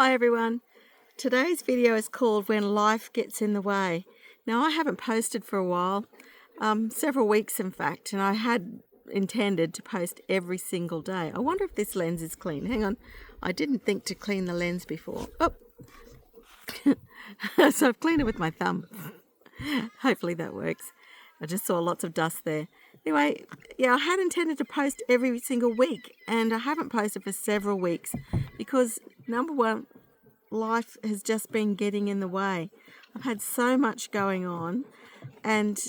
Hi everyone. Today's video is called When Life Gets in the Way. Now I haven't posted for a while, several weeks in fact, and I had intended to post every single day. I wonder if this lens is clean. Hang on, I didn't think to clean the lens before. Oh, so I've cleaned it with my thumb. Hopefully that works. I just saw lots of dust there. Anyway, yeah, I had intended to post every single week, and I haven't posted for several weeks because, number one, life has just been getting in the way. I've had so much going on, and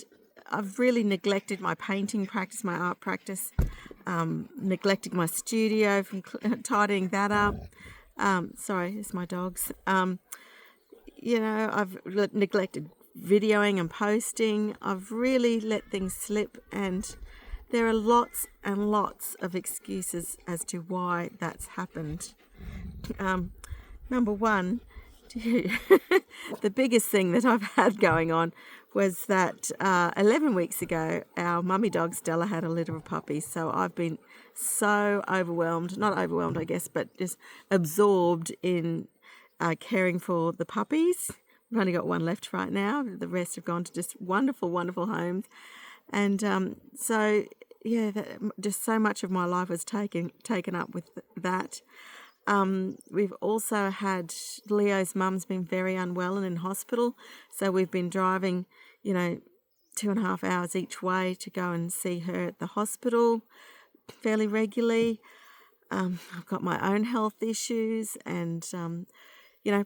I've really neglected my painting practice, my art practice, neglected my studio, from tidying that up. Sorry, it's my dogs. I've neglected videoing and posting. I've really let things slip, and there are lots and lots of excuses as to why that's happened. Number one, the biggest thing that I've had going on was that 11 weeks ago, our mummy dog Stella had a litter of puppies. So I've been so overwhelmed, not overwhelmed, I guess, but just absorbed in caring for the puppies. We've only got one left right now. The rest have gone to just wonderful, wonderful homes. And just so much of my life was taken up with that. We've also had Leo's mum's been very unwell and in hospital. So we've been driving, 2.5 hours each way to go and see her at the hospital fairly regularly. I've got my own health issues and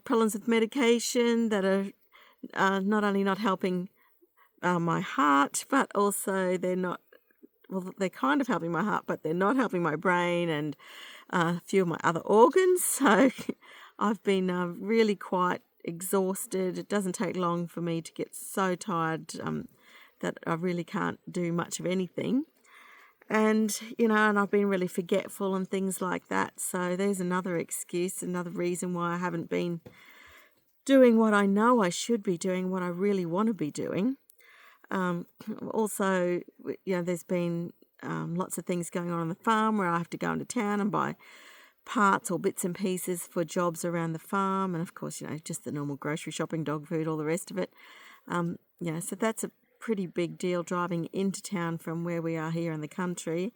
problems with medication that are not only not helping my heart, but also they're kind of helping my heart, but they're not helping my brain and a few of my other organs. So I've been really quite exhausted. It doesn't take long for me to get so tired that I really can't do much of anything. And I've been really forgetful and things like that. So there's another excuse, another reason why I haven't been doing what I know I should be doing, what I really want to be doing. Also, there's been lots of things going on the farm where I have to go into town and buy parts or bits and pieces for jobs around the farm. And of course, just the normal grocery shopping, dog food, all the rest of it. So that's a pretty big deal, driving into town from where we are here in the country.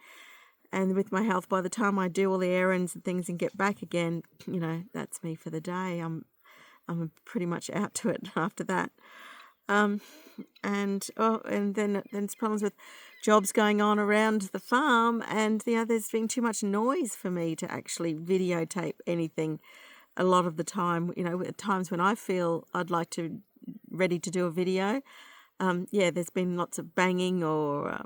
And with my health, by the time I do all the errands and things and get back again, that's me for the day. I'm pretty much out to it after that. And then there's problems with jobs going on around the farm, and there's been too much noise for me to actually videotape anything a lot of the time. At times when I feel I'd like to ready to do a video, there's been lots of banging or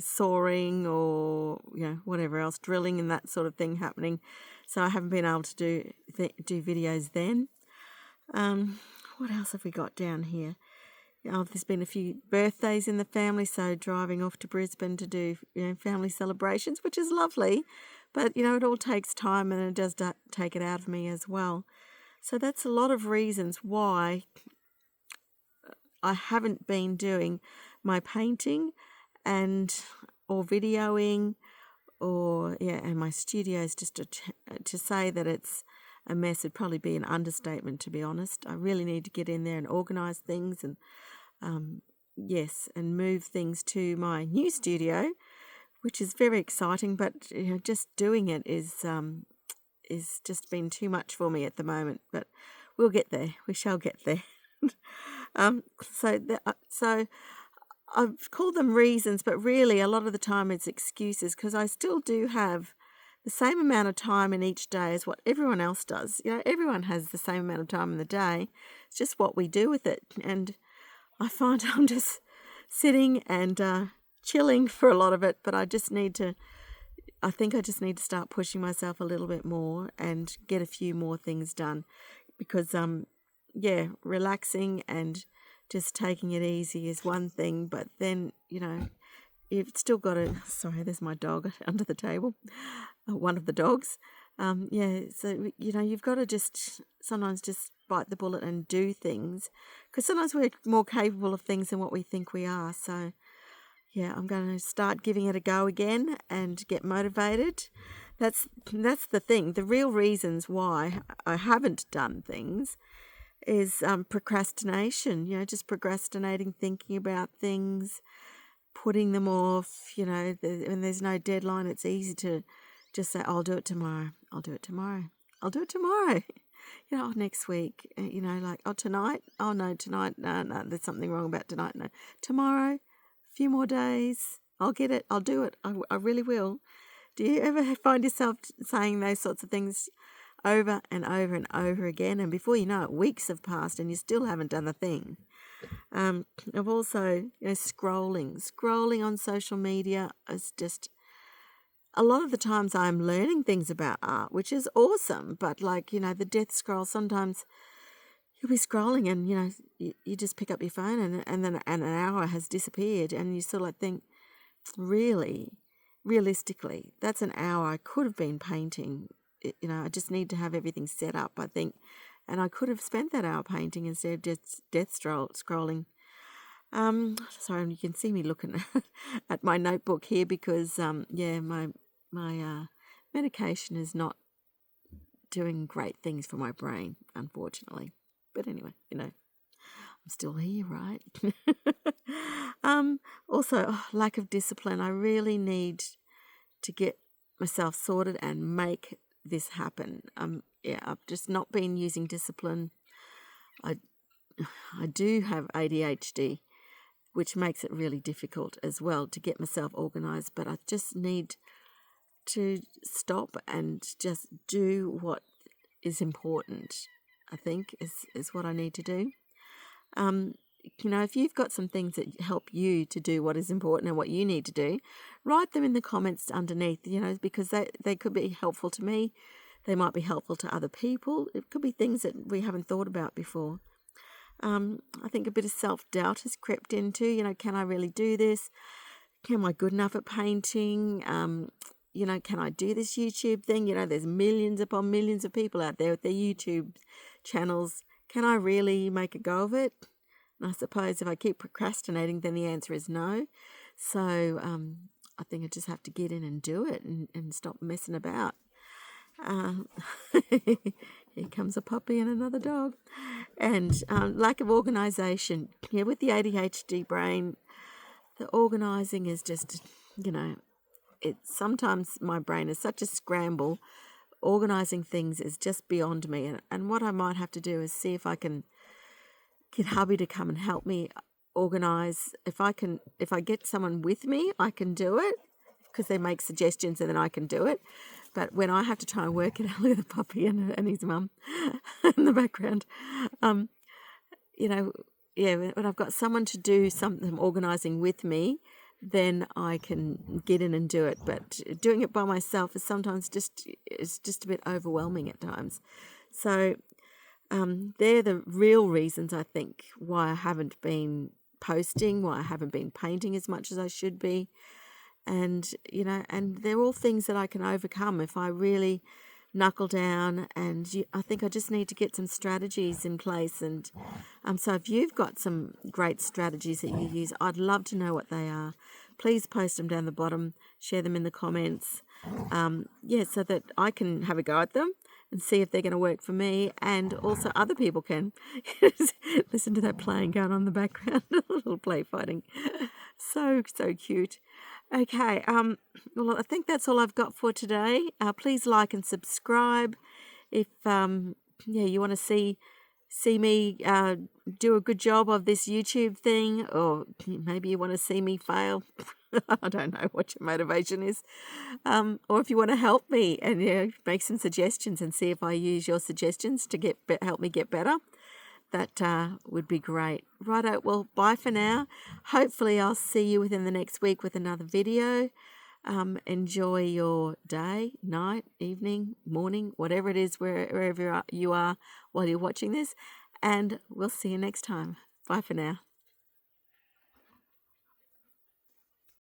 sawing or whatever else, drilling and that sort of thing happening. So I haven't been able to do videos then. What else have we got down here? There's been a few birthdays in the family, so driving off to Brisbane to do family celebrations, which is lovely, but it all takes time and it does take it out of me as well. So that's a lot of reasons why I haven't been doing my painting or videoing and my studio's just to say that it's a mess would probably be an understatement, to be honest. I really need to get in there and organise things and move things to my new studio, which is very exciting, but just doing it is just been too much for me at the moment, but we'll get there. We shall get there. So I've called them reasons, but really a lot of the time it's excuses, because I still do have the same amount of time in each day as what everyone else does. Everyone has the same amount of time in the day. It's just what we do with it. And I find I'm just sitting and chilling for a lot of it, but I think I just need to start pushing myself a little bit more and get a few more things done, because relaxing and just taking it easy is one thing, but then you've still got to, sorry, there's my dog under the table, one of the dogs. So, you've got to just sometimes just bite the bullet and do things, because sometimes we're more capable of things than what we think we are. So, I'm going to start giving it a go again and get motivated that's the thing. The real reasons why I haven't done things is procrastination. Just procrastinating, thinking about things, putting them off. When there's no deadline, it's easy to just say, "I'll do it tomorrow. I'll do it tomorrow. I'll do it tomorrow." Next week. Like, tonight. Oh no, tonight. No, there's something wrong about tonight. No, tomorrow. A few more days. I'll get it. I'll do it. I really will. Do you ever find yourself saying those sorts of things over and over and over again? And before you know it, weeks have passed and you still haven't done the thing. I've also, scrolling on social media is just, a lot of the times I'm learning things about art, which is awesome. But the death scroll, sometimes you'll be scrolling and, you just pick up your phone and then an hour has disappeared and you sort of think, really, realistically, that's an hour I could have been painting. I just need to have everything set up, I think. And I could have spent that hour painting instead of just scrolling. Sorry, you can see me looking at my notebook here because, my medication is not doing great things for my brain, unfortunately. But anyway, I'm still here, right? Also, lack of discipline. I really need to get myself sorted and make this happen. I've just not been using discipline. I do have ADHD, which makes it really difficult as well to get myself organised, but I just need to stop and just do what is important, I think, is what I need to do. If you've got some things that help you to do what is important and what you need to do, write them in the comments underneath, because they could be helpful to me. They might be helpful to other people. It could be things that we haven't thought about before. I think a bit of self-doubt has crept into, can I really do this? Am I good enough at painting? Can I do this YouTube thing? There's millions upon millions of people out there with their YouTube channels. Can I really make a go of it? And I suppose if I keep procrastinating, then the answer is no. So I think I just have to get in and do it and stop messing about. Here comes a puppy and another dog. And lack of organisation. With the ADHD brain, the organising is just, sometimes my brain is such a scramble. Organising things is just beyond me. And what I might have to do is see if I can get hubby to come and help me organise. If I get someone with me, I can do it because they make suggestions and then I can do it. But when I have to try and work it out, look at the puppy and his mum in the background. When I've got someone to do some organising with me, then I can get in and do it. But doing it by myself is sometimes just a bit overwhelming at times. So they're the real reasons, I think, why I haven't been posting, why I haven't been painting as much as I should be. And, and they're all things that I can overcome if I really knuckle down. And I think I just need to get some strategies in place. And so if you've got some great strategies that you use, I'd love to know what they are. Please post them down the bottom, share them in the comments. So that I can have a go at them and see if they're going to work for me, and also other people can. Listen to that playing going on in the background, a little play fighting. So cute. Okay, well, I think that's all I've got for today. Please like and subscribe if you want to see me do a good job of this YouTube thing, or maybe you want to see me fail. I don't know what your motivation is. Or if you want to help me and make some suggestions and see if I use your suggestions to help me get better, that would be great. Righto, well, bye for now. Hopefully I'll see you within the next week with another video. Enjoy your day, night, evening, morning, whatever it is, wherever you are while you're watching this. And we'll see you next time. Bye for now.